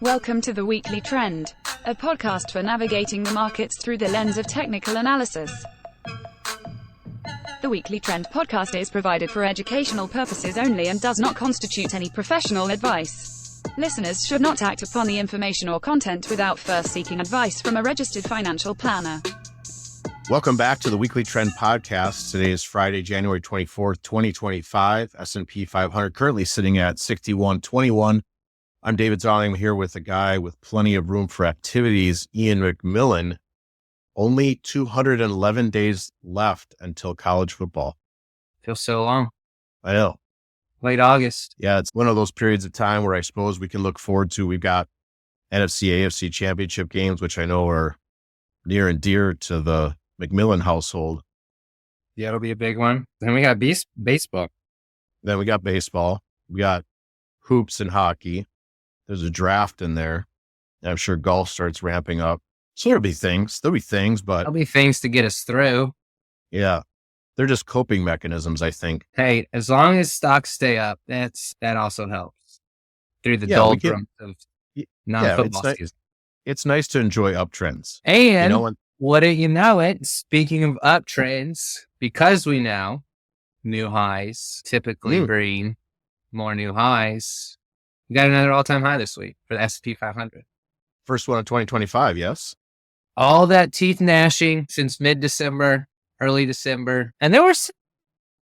Welcome to The Weekly Trend, a podcast for navigating the markets through the lens of technical analysis. The Weekly Trend podcast is provided for educational purposes only and does not constitute any professional advice. Listeners should not act upon the information or content without first seeking advice from a registered financial planner. Welcome back to the Weekly Trend podcast. Today is Friday, January 24th, 2025. S&P 500 currently sitting at 6121. I'm David Zolling. I'm here with a guy with plenty of room for activities, Ian McMillan. Only 211 days left until college football. Feels so long. I know. Late August. Yeah, it's one of those periods of time where I suppose we can look forward to. We've got NFC, AFC championship games, which I know are near and dear to the McMillan household. Yeah, it'll be a big one. Then we got baseball. Then we got baseball. We got hoops and hockey. There's a draft in there. I'm sure golf starts ramping up. So there'll be things, but There'll be things to get us through. yeah, they're just coping mechanisms, I think. Hey, as long as stocks stay up, that also helps through the Yeah, doldrums of non-football it's season. It's nice to enjoy uptrends. And wouldn't you know it, speaking of uptrends, because we know new highs typically bring more new highs, we got another all-time high this week for the S&P 500. First one of 2025, yes? All that teeth gnashing since mid-December, early December. And there were some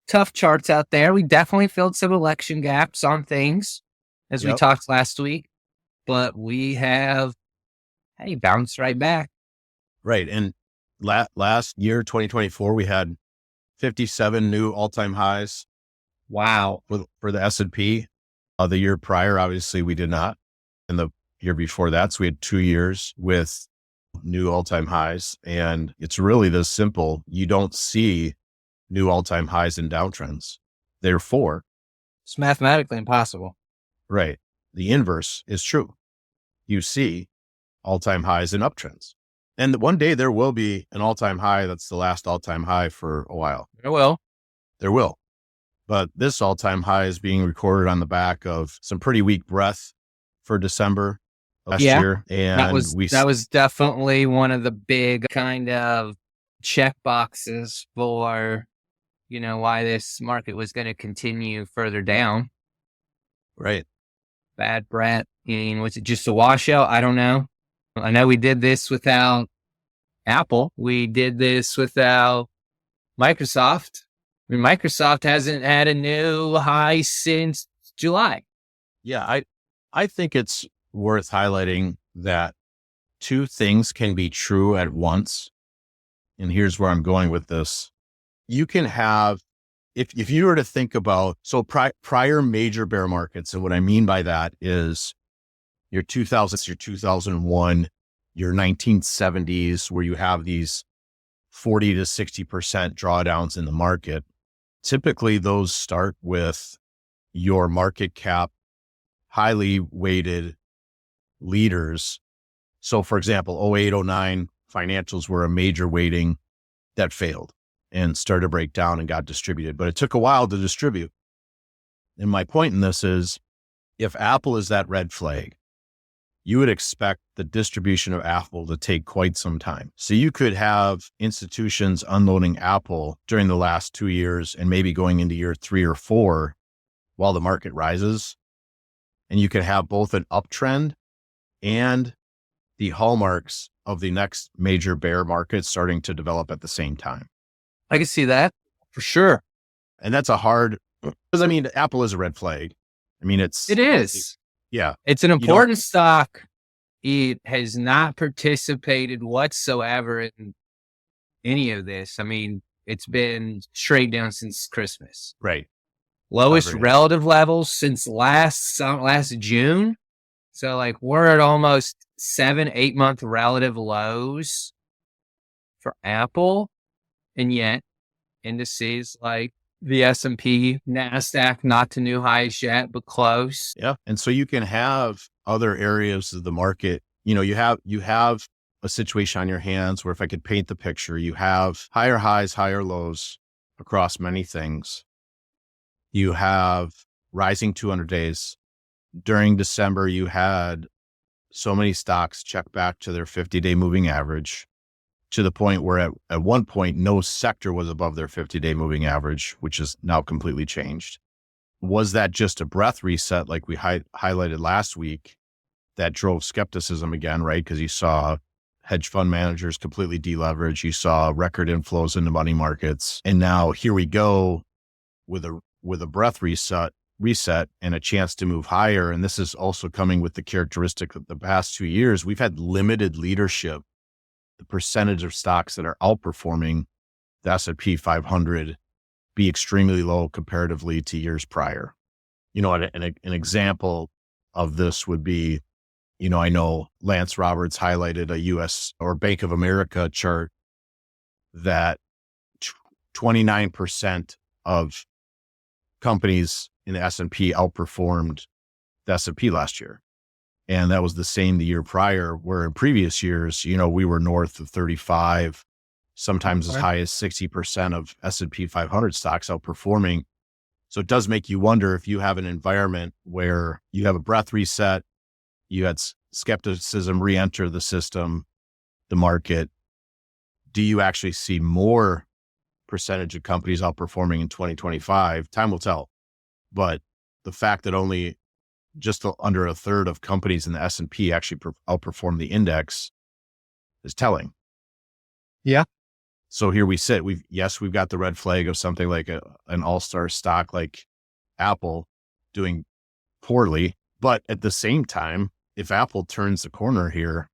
tough charts out there. We definitely filled some election gaps on things, as we talked last week. But we have, bounced right back. Right. And last year, 2024, we had 57 new all-time highs. Wow. For the S&P. The year prior, obviously, we did not. And the year before that, so we had 2 years with new all-time highs. And it's really this simple. You don't see new all-time highs in downtrends. Therefore, It's mathematically impossible. right, the inverse is true. You see all-time highs in uptrends. And one day there will be an all-time high that's the last all-time high for a while. There will. But this all-time high is being recorded on the back of some pretty weak breath for December last year. And that was definitely one of the big kind of check boxes for, why this market was going to continue further down. Right. Bad breath. Was it just a washout? I don't know. I know we did this without Apple. We did this without Microsoft. Microsoft hasn't had a new high since July. Yeah, I think it's worth highlighting that two things can be true at once. And here's where I'm going with this. You can have, if you were to think about, prior major bear markets, and what I mean by that is your 2000s, your 2001, your 1970s, where you have these 40 to 60% drawdowns in the market. Typically, those start with your market cap, highly weighted leaders. So, for example, 08, 09 financials were a major weighting that failed and started to break down and got distributed. But it took a while to distribute. And my point in this is, if Apple is that red flag, you would expect the distribution of Apple to take quite some time. So you could have institutions unloading Apple during the last 2 years and maybe going into year 3 or 4 while the market rises. And you could have both an uptrend and the hallmarks of the next major bear market starting to develop at the same time. I can see that for sure. And that's because Apple is a red flag. It is. Yeah. It's an important stock. It has not participated whatsoever in any of this. It's been straight down since Christmas. Right. Lowest relative levels since last June. So we're at almost 7-8 month relative lows for Apple. And yet indices like the S&P, NASDAQ, not to new highs yet, but close. Yeah. And so you can have other areas of the market. You have a situation on your hands where, if I could paint the picture, you have higher highs, higher lows across many things. You have rising 200 days. During December, you had so many stocks check back to their 50-day moving average, to the point where at one point, no sector was above their 50-day moving average, which is now completely changed. Was that just a breath reset like we highlighted last week that drove skepticism again, right? Because you saw hedge fund managers completely deleverage. You saw record inflows into money markets. And now here we go with a breath reset and a chance to move higher. And this is also coming with the characteristic of the past 2 years. We've had limited leadership. The percentage of stocks that are outperforming the S&P 500 be extremely low comparatively to years prior. An example of this would be, I know Lance Roberts highlighted a US or Bank of America chart that 29% of companies in the S&P outperformed the S&P last year. And that was the same the year prior, where in previous years, we were north of 35, sometimes as high as 60% of S&P 500 stocks outperforming. So it does make you wonder, if you have an environment where you have a breath reset, you had skepticism re-enter the system, the market, do you actually see more percentage of companies outperforming in 2025? Time will tell. But the fact that only just under a third of companies in the S&P actually outperform the index is telling. Yeah. So here we sit. We've got the red flag of something like an all-star stock like Apple doing poorly. But at the same time, if Apple turns the corner here,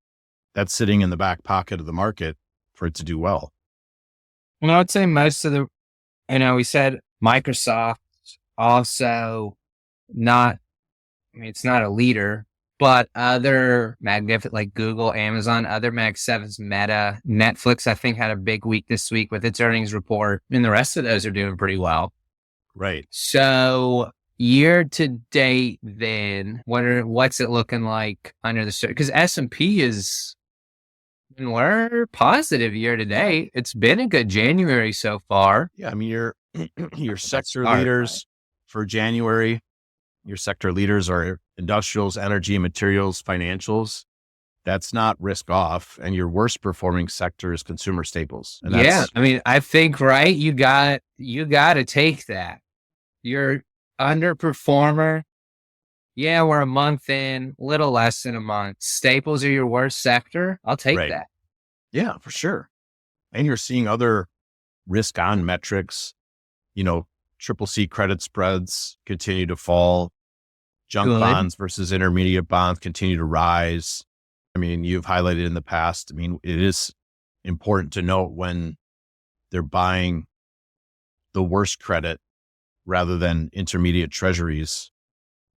that's sitting in the back pocket of the market for it to do well. And I would say most of we said Microsoft also it's not a leader, but other magnificent like Google, Amazon, other Mag 7s, Meta, Netflix, I think had a big week this week with its earnings report, and the rest of those are doing pretty well. Right. So year to date, then what's it looking like under the, because S&P we're positive year to date. It's been a good January so far. Yeah. I mean, your sector leaders for January, your sector leaders are industrials, energy, materials, financials. That's not risk off. And your worst performing sector is consumer staples. And yeah. I mean, I think, right. You got to take that. You're underperformer. Yeah. We're a month in, little less than a month. Staples are your worst sector. I'll take that. Yeah, for sure. And you're seeing other risk on metrics, triple C credit spreads continue to fall. Junk bonds versus intermediate bonds continue to rise. I mean, you've highlighted in the past. I mean, it is important to note when they're buying the worst credit rather than intermediate treasuries.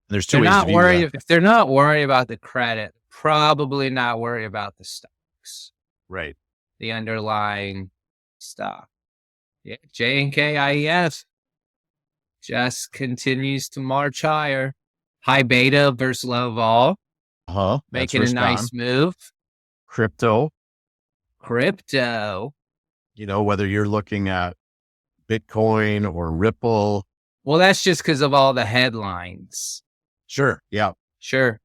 And there's two ways to view that. If they're not worried about the credit, probably not worried about the stocks. Right. The underlying stock. Yeah. J&K IEF just continues to march higher. High beta versus low vol. Making a nice move. Crypto. Whether you're looking at Bitcoin or Ripple. Well, that's just because of all the headlines. Sure. Yeah. Sure.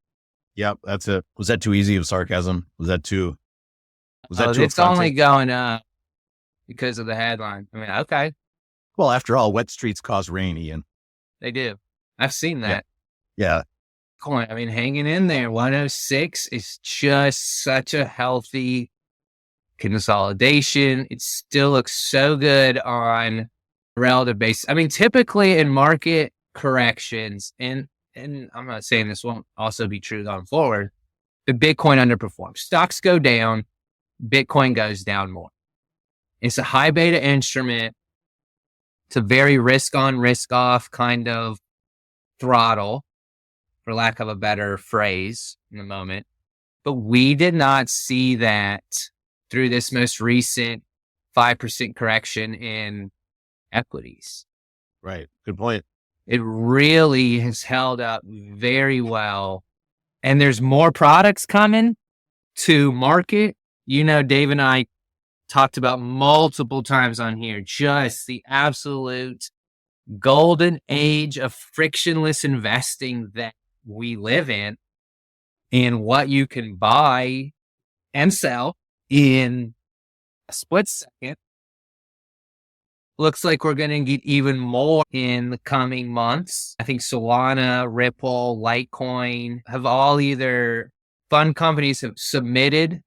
Yep. That's it. Was that too easy of sarcasm? It's only going up because of the headline. I mean, okay. Well, after all, wet streets cause rain, Ian. They do. I've seen that. Yeah. Coin. I mean, hanging in there. 106 is just such a healthy consolidation. It still looks so good on a relative basis. I mean, typically in market corrections, and I'm not saying this won't also be true going forward, the Bitcoin underperforms. Stocks go down, Bitcoin goes down more. It's a high beta instrument. It's a very risk on, risk off kind of throttle, for lack of a better phrase in the moment. But we did not see that through this most recent 5% correction in equities. Right. Good point. It really has held up very well. And there's more products coming to market. Dave and I talked about multiple times on here, just the absolute golden age of frictionless investing that we live in. and what you can buy and sell in a split second. Looks like we're going to get even more in the coming months. I think Solana, Ripple, Litecoin have all either fund companies have submitted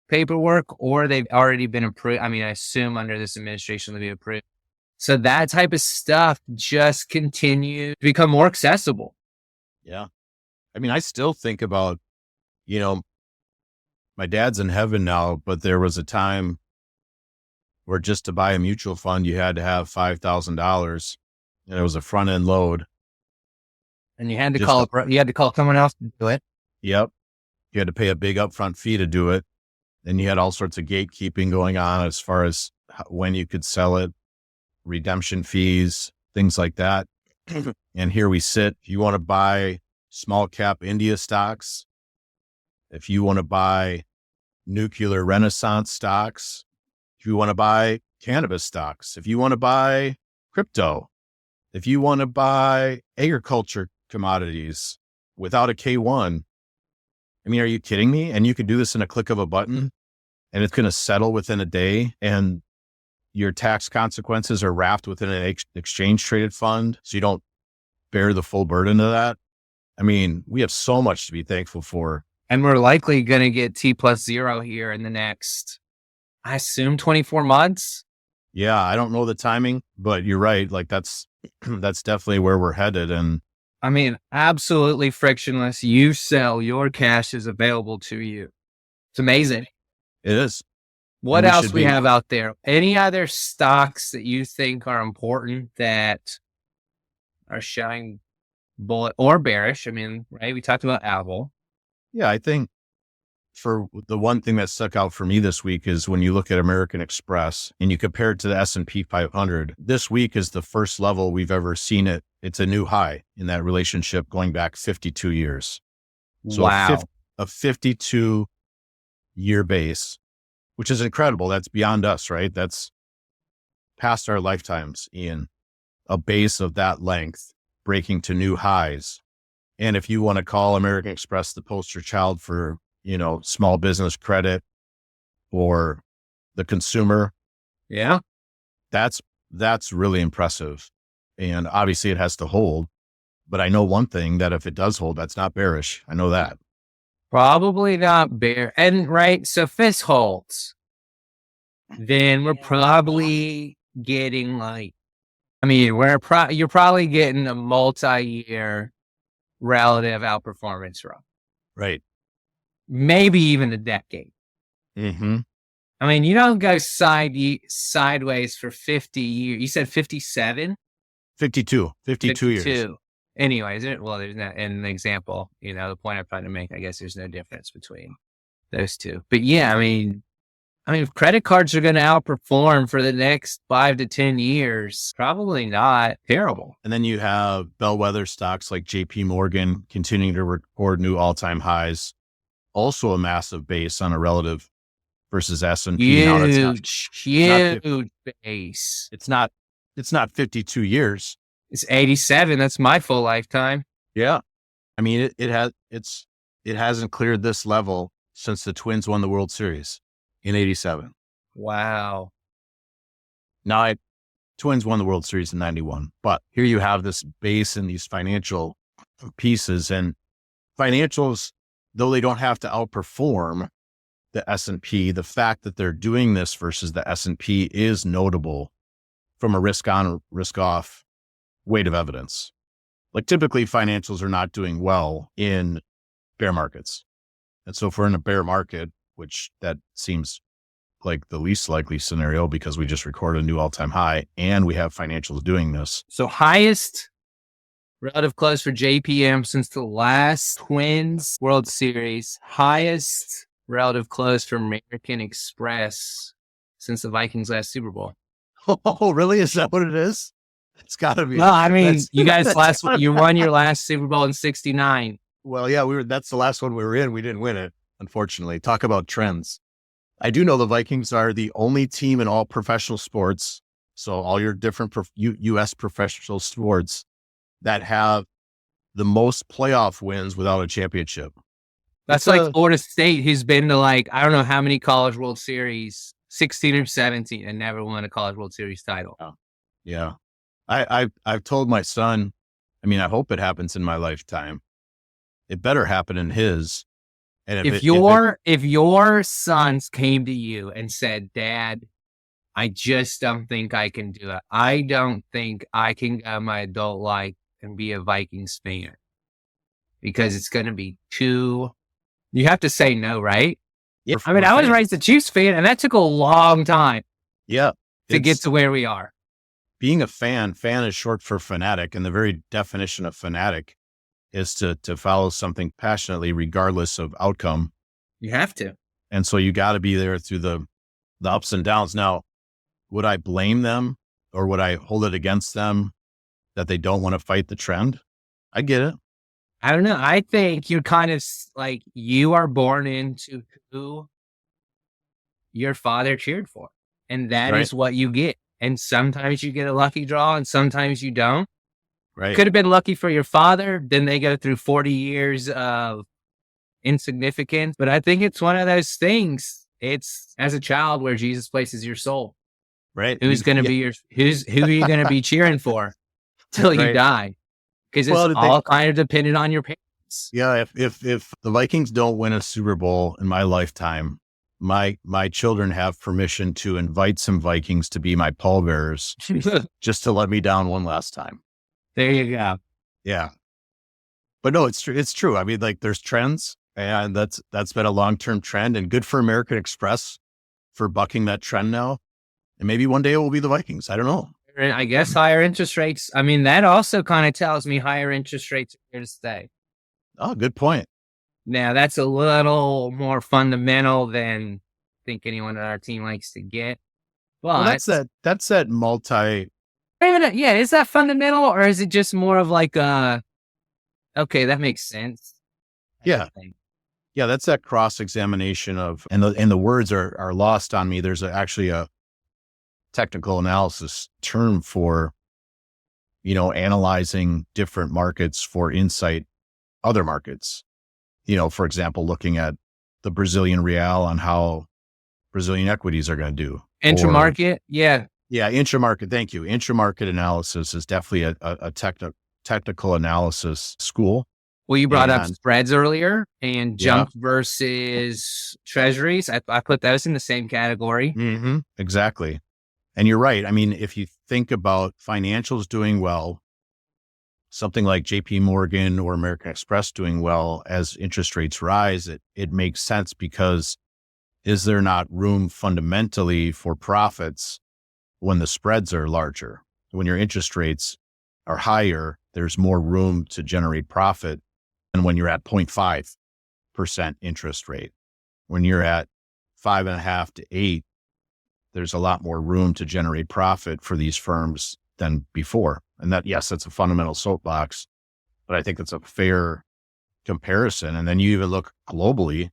paperwork or they've already been approved. I mean, I assume under this administration they'll be approved. So that type of stuff just continue to become more accessible. Yeah. I mean, I still think about, my dad's in heaven now, but there was a time where just to buy a mutual fund, you had to have $5,000 and it was a front end load. And you had to call someone else to do it. Yep. You had to pay a big upfront fee to do it. Then you had all sorts of gatekeeping going on as far as when you could sell it, redemption fees, things like that. And here we sit. If you want to buy small cap India stocks, if you want to buy nuclear renaissance stocks, if you want to buy cannabis stocks, if you want to buy crypto, if you want to buy agriculture commodities without a K1, I mean, are you kidding me? And you could do this in a click of a button and it's going to settle within a day and your tax consequences are wrapped within an exchange traded fund. So you don't bear the full burden of that. I mean, we have so much to be thankful for. And we're likely going to get T+0 here in the next, I assume 24 months. Yeah. I don't know the timing, but you're right. Like that's definitely where we're headed. And I mean, absolutely frictionless. You sell, your cash is available to you. It's amazing. It is. What else we have out there? Any other stocks that you think are important that are showing bullet or bearish? I mean, right? We talked about Apple. Yeah, I think for the one thing that stuck out for me this week is when you look at American Express and you compare it to the S&P 500, this week is the first level we've ever seen it. It's a new high in that relationship going back 52 years. So wow. A 52-year base, which is incredible. That's beyond us, right? That's past our lifetimes, Ian. A base of that length breaking to new highs. And if you want to call American Express the poster child for, small business credit or the consumer. Yeah. That's really impressive. And obviously it has to hold, but I know one thing that if it does hold, that's not bearish. I know that. Probably not bear. And right. So if this holds, then we're probably getting you're probably getting a multi-year relative outperformance run. Right. Maybe even a decade. Mm-hmm. I mean, you don't go sideways for 50 years. You said 57? 52 years. Anyways, there's not an example, the point I'm trying to make, I guess there's no difference between those two. But yeah, I mean, if credit cards are going to outperform for the next 5 to 10 years, probably not terrible. And then you have bellwether stocks like JP Morgan continuing to record new all-time highs. Also a massive base on a relative versus S&P. Huge base. It's not 52 years. It's 87. That's my full lifetime. Yeah. I mean, it hasn't cleared this level since the Twins won the World Series in 87. Wow. Now, Twins won the World Series in 91, but here you have this base in these financial pieces, and financials, though they don't have to outperform the S&P, the fact that they're doing this versus the S&P is notable from a risk on, risk off weight of evidence. Like typically financials are not doing well in bear markets. And so if we're in a bear market, which that seems like the least likely scenario because we just recorded a new all-time high and we have financials doing this. So highest relative close for JPM since the last Twins World Series. Highest relative close for American Express since the Vikings last Super Bowl. Oh, really? Is that what it is? It's got to be. No, I mean, you guys you won your last Super Bowl in 69. Well, yeah, that's the last one we were in. We didn't win it, unfortunately. Talk about trends. I do know the Vikings are the only team in all professional sports. So all your different U.S. professional sports that have the most playoff wins without a championship. That's It's like a Florida State, who's been to like, I don't know how many College World Series, 16 or 17, and never won a College World Series title. yeah. I've told my son, I mean, I hope it happens in my lifetime. It better happen in his. And If your sons came to you and said, Dad, I just don't think I can do it. I don't think I can go my adult life and be a Vikings fan because it's going to be too. You have to say no, right? yeah, I mean, I was raised a Chiefs fan, and that took a long time yeah, to get it's- to where we are. being a fan is short for fanatic. And the very definition of fanatic is to follow something passionately, regardless of outcome. You have to. And so you got to be there through the ups and downs. Now, would I blame them or would I hold it against them that they don't want to fight the trend? I get it. I don't know. I think you're kind of like, you are born into who your father cheered for. And that Right. is what you get. And sometimes you get a lucky draw and sometimes you don't. Right. Could have been lucky for your father. Then they go through 40 years of insignificance. But I think it's one of those things. It's as a child where Jesus places your soul. Right. Who's going to be who are you going to be cheering for till you Right. die? Because it's Well, all kind of dependent on your parents. Yeah. If the Vikings don't win a Super Bowl in my lifetime, my children have permission to invite some Vikings to be my pallbearers just to let me down one last time. There you go. Yeah. But no, it's true. It's true. I mean, like there's trends and that's been a long-term trend and good for American Express for bucking that trend now. And maybe one day it will be the Vikings. I don't know. And I guess higher interest rates. I mean, that also kind of tells me higher interest rates are here to stay. Oh, good point. Now, that's a little more fundamental than I think anyone on our team likes to get. But Well, that's that multi. yeah, is that fundamental or is it just more of like okay, that makes sense? Yeah. Yeah, that's that cross-examination of, and the words are lost on me. There's actually a technical analysis term for, analyzing different markets for insight, other markets. For example, looking at the Brazilian real on how Brazilian equities are going to do. Intramarket, yeah. Yeah, intramarket. Thank you. Intramarket analysis is definitely a technical analysis school. Well, you brought up And- spreads earlier and junk versus treasuries. I put those in the same category. Mm-hmm. Exactly. And you're right. I mean, if you think about financials doing well, something like JP Morgan or American Express doing well as interest rates rise, it makes sense because is there not room fundamentally for profits when the spreads are larger? When your interest rates are higher, there's more room to generate profit than when you're at 0.5% interest rate. When you're at 5.5 to 8, there's a lot more room to generate profit for these firms than before. And that, yes, that's a fundamental soapbox, but I think it's a fair comparison. And then you even look globally,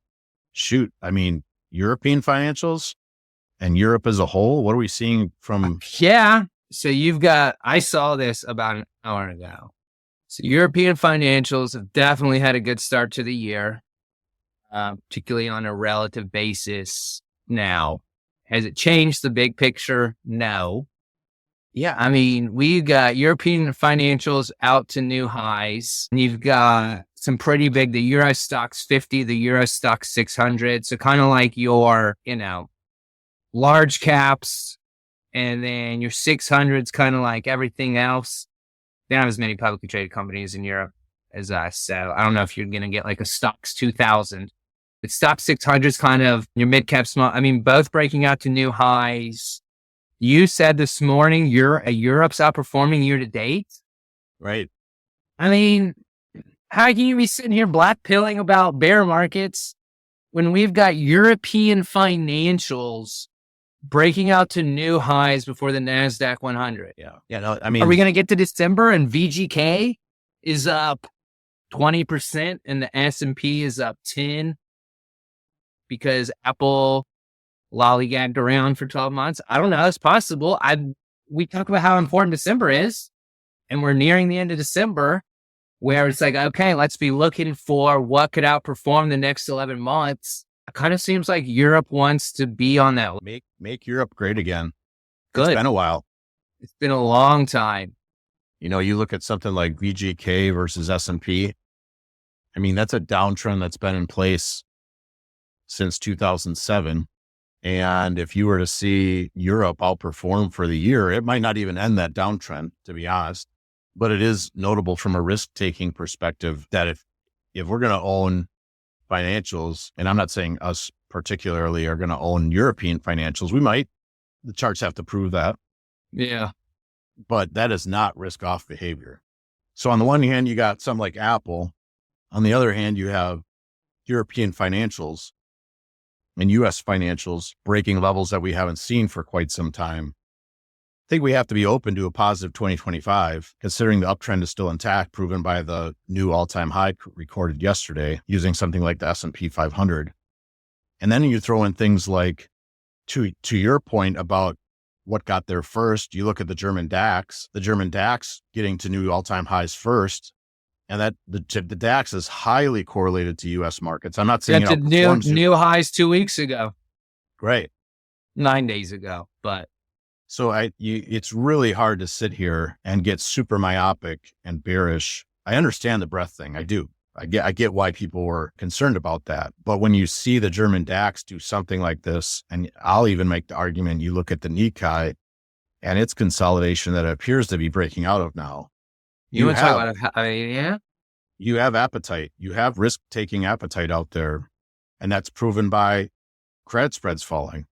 I mean, European financials and Europe as a whole, what are we seeing from? Yeah. So I saw this about an hour ago. So European financials have definitely had a good start to the year, particularly on a relative basis. Now, has it changed the big picture? No. Yeah, I mean, we've got European financials out to new highs. And you've got some pretty big, the Euro Stoxx 50, the Euro Stoxx 600. So kind of like your, large caps. And then your 600s kind of like everything else. They don't have as many publicly traded companies in Europe as us. So I don't know if you're going to get like a Stoxx 2000. But Stoxx 600 is kind of your mid-cap small. I mean, both breaking out to new highs. You said this morning Europe's outperforming year to date. Right. I mean, how can you be sitting here black-pilling about bear markets when we've got European financials breaking out to new highs before the NASDAQ 100? Yeah. Yeah. No, I mean, Are we going to get to December and VGK is up 20% and the S&P is up 10 because Apple lollygagged around for 12 months? I don't know. It's possible. We talk about how important December is, and we're nearing the end of December. where it's like, okay, let's be looking for what could outperform the next 11 months. It kind of seems like Europe wants to be on that. Make Europe great again. Good. It's been a while. It's been a long time. You look at something like VGK versus S&P. I mean, that's a downtrend that's been in place since 2007. And if you were to see Europe outperform for the year, it might not even end that downtrend, to be honest. But it is notable from a risk-taking perspective that if we're going to own financials, and I'm not saying us particularly are going to own European financials, we might. The charts have to prove that. Yeah. But that is not risk-off behavior. So on the one hand, you got something like Apple. On the other hand, you have European financials and U.S. financials breaking levels that we haven't seen for quite some time. I think we have to be open to a positive 2025, considering the uptrend is still intact, proven by the new all-time high recorded yesterday using something like the S&P 500. And then you throw in things like, to your point about what got there first, you look at the German DAX getting to new all-time highs first, and that the DAX is highly correlated to U.S. markets. I'm not saying it outperforms new highs 2 weeks ago. Great. 9 days ago, but. So it's really hard to sit here and get super myopic and bearish. I understand the breadth thing. I do. I get why people were concerned about that. But when you see the German DAX do something like this, and I'll even make the argument, you look at the Nikkei and its consolidation that it appears to be breaking out of now. You want to talk about, yeah? You have appetite. You have risk-taking appetite out there. And that's proven by credit spreads falling.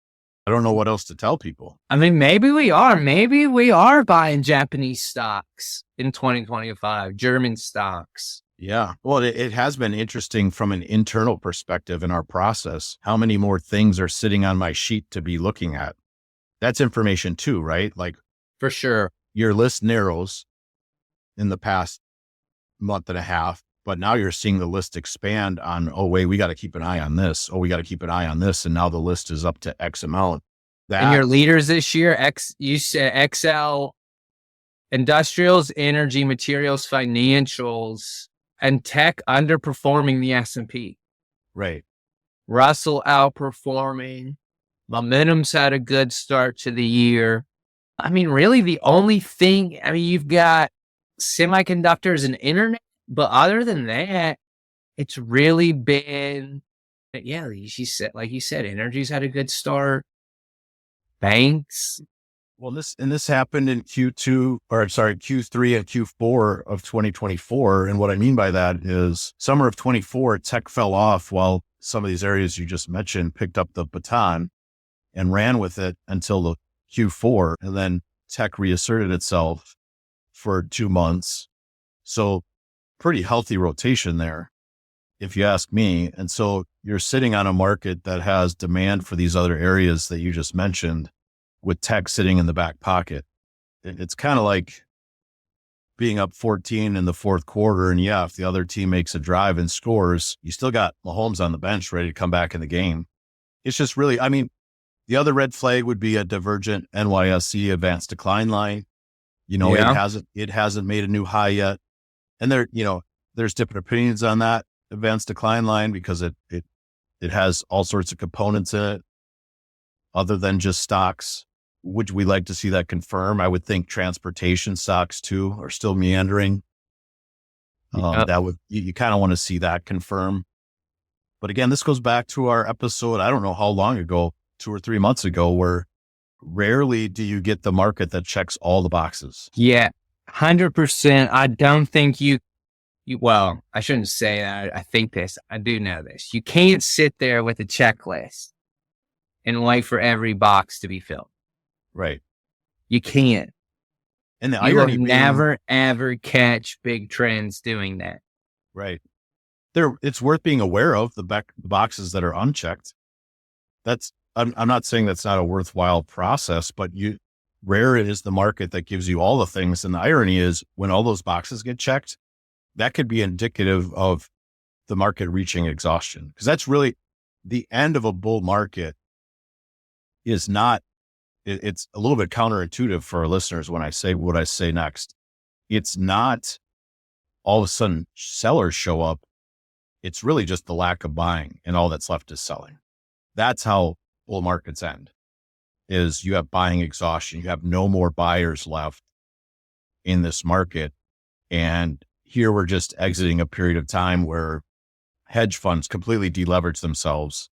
I don't know what else to tell people. I mean, maybe we are buying Japanese stocks in 2025, German stocks. Yeah. Well, it has been interesting from an internal perspective in our process. How many more things are sitting on my sheet to be looking at? That's information too, right? Like, for sure. Your list narrows in the past month and a half, but now you're seeing the list expand on, oh, wait, we got to keep an eye on this. Oh, we got to keep an eye on this. And now the list is up to X amount. And your leaders this year, you said XL, industrials, energy, materials, financials, and tech underperforming the S&P. Right. Russell outperforming. Momentum's had a good start to the year. I mean, really the only thing, you've got semiconductors and internet, but other than that, it's really been, yeah, like you said, energy's had a good start. Banks. Well, this happened in Q3 and Q4 of 2024. And what I mean by that is summer of 24, tech fell off while some of these areas you just mentioned picked up the baton and ran with it until the Q4. And then tech reasserted itself for 2 months. So pretty healthy rotation there, if you ask me. And so you're sitting on a market that has demand for these other areas that you just mentioned, with tech sitting in the back pocket. It's kind of like being up 14 in the fourth quarter. And yeah, if the other team makes a drive and scores, you still got Mahomes on the bench ready to come back in the game. It's just really, the other red flag would be a divergent NYSE advanced decline line. It hasn't made a new high yet. And there's different opinions on that advanced decline line because it has all sorts of components in it other than just stocks. Would we like to see that confirm? I would think transportation stocks too are still meandering. You kind of want to see that confirm. But again, this goes back to our episode, I don't know how long ago, 2 or 3 months ago, where rarely do you get the market that checks all the boxes. Yeah, 100%. I don't think well, I shouldn't say that. I do know this. You can't sit there with a checklist and wait for every box to be filled. Right. You can't. And the you irony will never, ever catch big trends doing that. Right. It's worth being aware of the boxes that are unchecked. I'm not saying that's not a worthwhile process, but rare is the market that gives you all the things. And the irony is when all those boxes get checked, that could be indicative of the market reaching exhaustion. Because that's really the end of a bull market is not, it's a little bit counterintuitive for our listeners when I say what I say next. It's not all of a sudden sellers show up, it's really just the lack of buying and all that's left is selling. That's how bull markets end, is you have buying exhaustion. You have no more buyers left in this market. And here we're just exiting a period of time where hedge funds completely deleverage themselves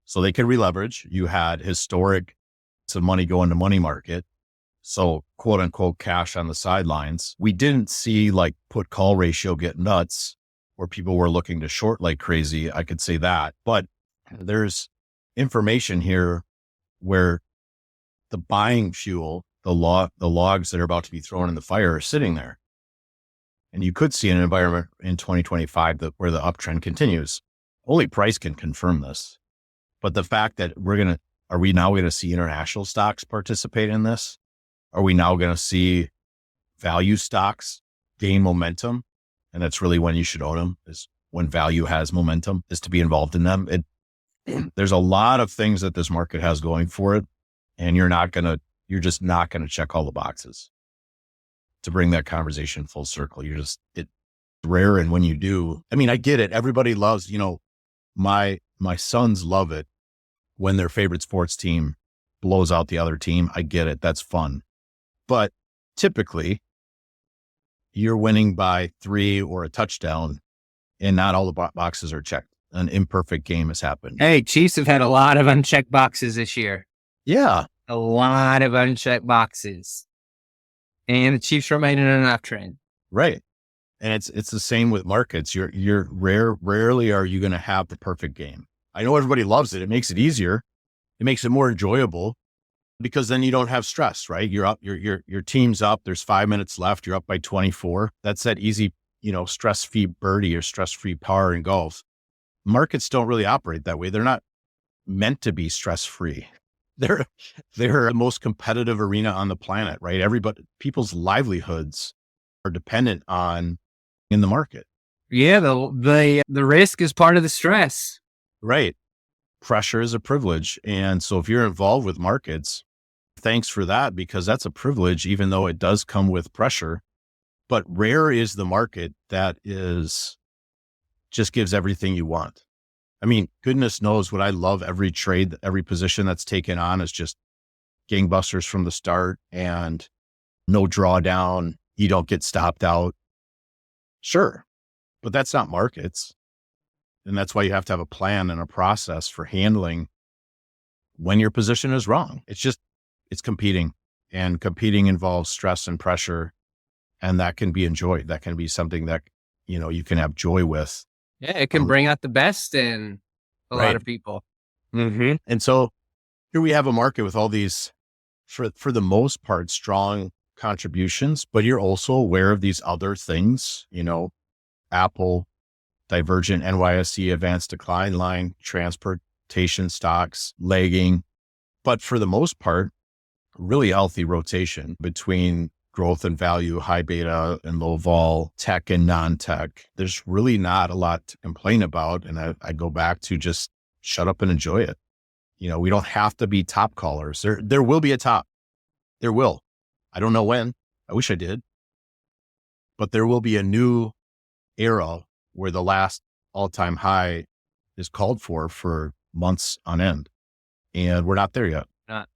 so they could releverage. You had historic some money go into money market. So quote unquote cash on the sidelines. We didn't see like put call ratio get nuts where people were looking to short like crazy. I could say that, but there's information here where the buying fuel, the logs that are about to be thrown in the fire are sitting there. And you could see an environment in 2025 where the uptrend continues. Only price can confirm this. But the fact that are we now going to see international stocks participate in this? Are we now going to see value stocks gain momentum? And that's really when you should own them, is when value has momentum, is to be involved in them. There's a lot of things that this market has going for it. And you're just not going to check all the boxes to bring that conversation full circle. It's rare. And when you do, I mean, I get it. Everybody loves, my sons love it when their favorite sports team blows out the other team. I get it. That's fun. But typically you're winning by 3 or a touchdown and not all the boxes are checked. An imperfect game has happened. Hey, Chiefs have had a lot of unchecked boxes this year. Yeah. A lot of unchecked boxes. And the Chiefs remain in an uptrend. Right. And it's the same with markets. Rarely are you going to have the perfect game. I know everybody loves it. It makes it easier. It makes it more enjoyable because then you don't have stress, right? You're up, your team's up. There's 5 minutes left. You're up by 24. That's that easy, stress-free birdie or stress-free par in golf. Markets don't really operate that way. They're not meant to be stress-free. They're the most competitive arena on the planet, right? People's livelihoods are dependent on in the market. Yeah, the risk is part of the stress. Right. Pressure is a privilege. And so if you're involved with markets, thanks for that, because that's a privilege, even though it does come with pressure. But rare is the market that just gives everything you want. I mean, goodness knows what I love. Every trade, every position that's taken on is just gangbusters from the start and no drawdown. You don't get stopped out. Sure. But that's not markets. And that's why you have to have a plan and a process for handling when your position is wrong. It's competing, and competing involves stress and pressure, and that can be enjoyed. That can be something that, you can have joy with. Yeah, it can bring out the best in a lot of people. Mm-hmm. And so here we have a market with all these, for the most part, strong contributions, but you're also aware of these other things, Apple, Divergent, NYSE, advanced decline line, transportation stocks, lagging. But for the most part, really healthy rotation between growth and value, high beta and low vol, tech and non-tech. There's really not a lot to complain about. And I go back to just shut up and enjoy it. We don't have to be top callers. There will be a top. There will. I don't know when. I wish I did. But there will be a new era where the last all-time high is called for months on end. And we're not there yet. Not.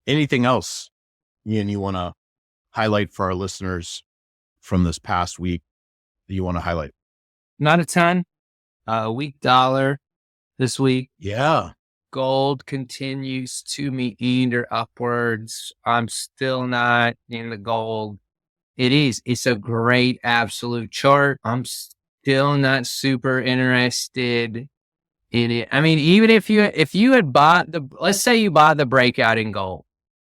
Anything else, Ian, you want to highlight for our listeners from this past week that you want to highlight? Not a ton. Weak dollar this week. Yeah. Gold continues to meander upwards. I'm still not in the gold. It's a great absolute chart. I'm still not super interested in it. I mean, even if you had bought let's say you bought the breakout in gold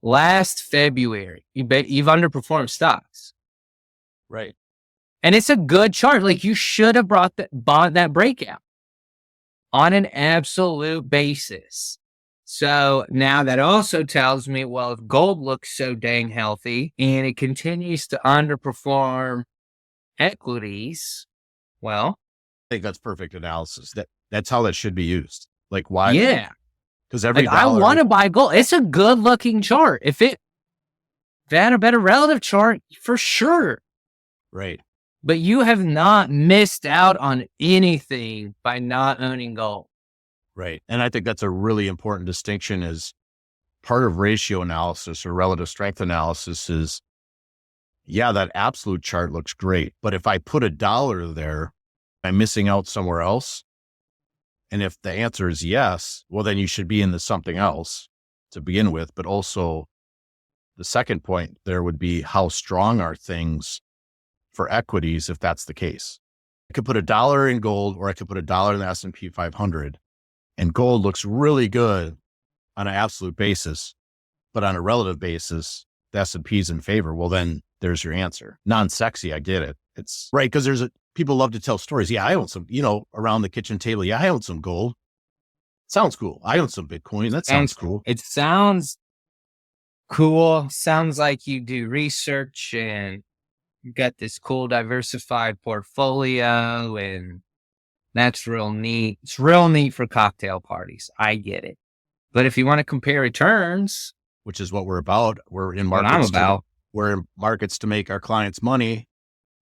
last February, you've underperformed stocks. Right. And it's a good chart. Like, you should have bought that breakout on an absolute basis. So now that also tells me, well, if gold looks so dang healthy and it continues to underperform equities, well, I think that's perfect analysis. That's how that should be used. Like, why? Yeah. Because every I want to buy gold. It's a good looking chart. If it had a better relative chart, for sure. Right. But you have not missed out on anything by not owning gold. Right. And I think that's a really important distinction is part of ratio analysis or relative strength analysis is, yeah, that absolute chart looks great. But if I put $1 there, I'm missing out somewhere else. And if the answer is yes, well, then you should be in the something else to begin with. But also the second point there would be how strong are things for equities if that's the case. I could put $1 in gold or I could put $1 in the S&P 500 and gold looks really good on an absolute basis, but on a relative basis, the S&P is in favor. Well, then there's your answer. Non-sexy, I get it. It's right because people love to tell stories. Yeah, I own some, around the kitchen table. Yeah, I own some gold. Sounds cool. I own some Bitcoin. That sounds cool. It sounds cool. Sounds like you do research and you got this cool diversified portfolio, and that's real neat. It's real neat for cocktail parties. I get it. But if you want to compare returns, which is what we're about, we're in what markets. I'm about. We're in markets to make our clients money,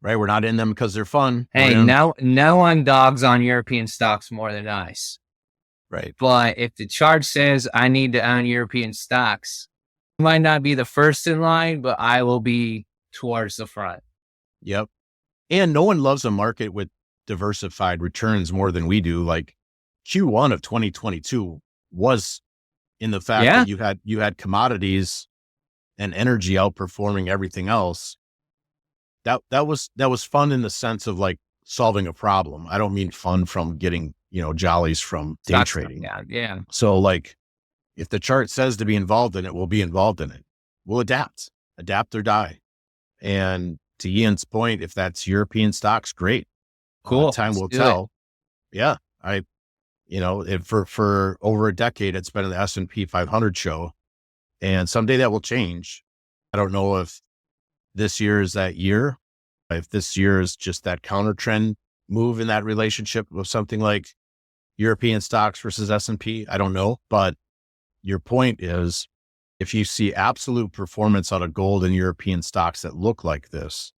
right? We're not in them because they're fun. Hey, no one dogs on European stocks more than us. Right. But if the chart says I need to own European stocks, I might not be the first in line, but I will be towards the front. Yep. And no one loves a market with diversified returns more than we do. Like Q1 of 2022 was in the fact that you had commodities and energy outperforming everything else. That was fun in the sense of like solving a problem. I don't mean fun from getting, jollies from day trading. Yeah. So like if the chart says to be involved in it, we'll be involved in it. We'll adapt or die. And to Ian's point, if that's European stocks, great. Cool. Time will tell. Yeah. For over a decade, it's been an S&P 500 show, and someday that will change. I don't know if this year is that year, if this year is just that counter trend move in that relationship of something like European stocks versus S&P. I don't know, but your point is if you see absolute performance out of gold and European stocks that look like this,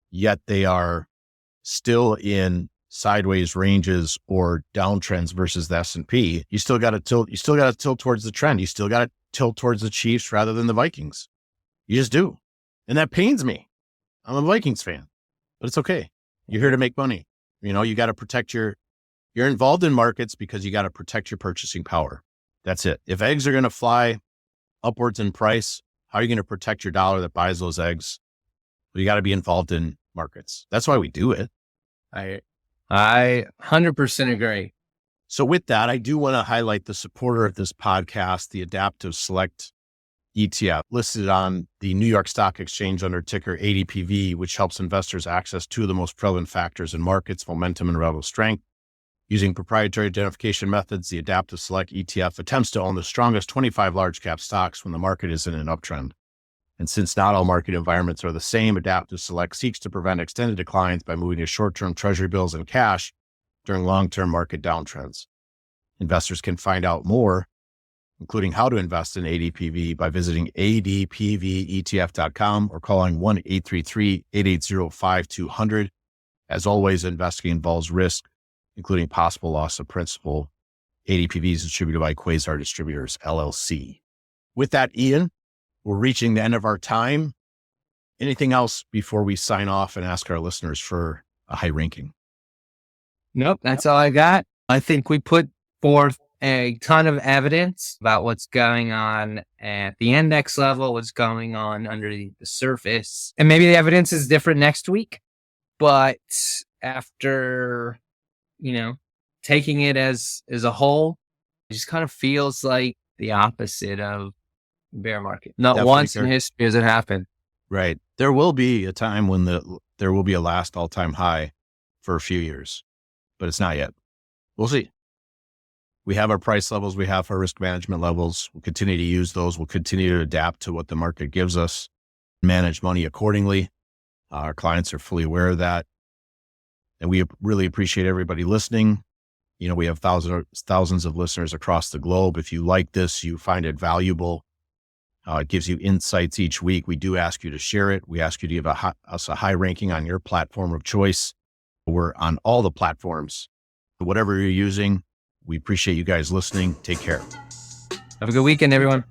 yet they are still in sideways ranges or downtrends versus the S&P, you still got to tilt towards the trend. You still got to tilt towards the Chiefs rather than the Vikings. You just do. And that pains me. I'm a Vikings fan, but it's okay. You're here to make money. You got to protect you're involved in markets because you got to protect your purchasing power. That's it. If eggs are going to fly upwards in price, how are you going to protect your dollar that buys those eggs? Well, you got to be involved in markets. That's why we do it. I 100% agree. So with that, I do want to highlight the supporter of this podcast, the Adaptive Select ETF, listed on the New York Stock Exchange under ticker ADPV, which helps investors access two of the most prevalent factors in markets, momentum and relative strength. Using proprietary identification methods, the Adaptive Select ETF attempts to own the strongest 25 large cap stocks when the market is in an uptrend. And since not all market environments are the same, Adaptive Select seeks to prevent extended declines by moving to short-term treasury bills and cash during long-term market downtrends. Investors can find out more, including how to invest in ADPV, by visiting adpvetf.com or calling 1-833-880-5200. As always, investing involves risk, including possible loss of principal. ADPV is distributed by Quasar Distributors, LLC. With that, Ian, we're reaching the end of our time. Anything else before we sign off and ask our listeners for a high ranking? Nope, that's all I got. I think we put forth a ton of evidence about what's going on at the index level, what's going on under the surface. And maybe the evidence is different next week. But after, taking it as a whole, it just kind of feels like the opposite of bear market. Not Definitely once in history has it happened. Right. There will be a time when there will be a last all-time high for a few years, but it's not yet. We'll see. We have our price levels. We have our risk management levels. We'll continue to use those. We'll continue to adapt to what the market gives us, manage money accordingly. Our clients are fully aware of that. And we really appreciate everybody listening. We have thousands of listeners across the globe. If you like this, you find it valuable, It gives you insights each week. We do ask you to share it. We ask you to give us a high ranking on your platform of choice. We're on all the platforms. Whatever you're using, we appreciate you guys listening. Take care. Have a good weekend, everyone.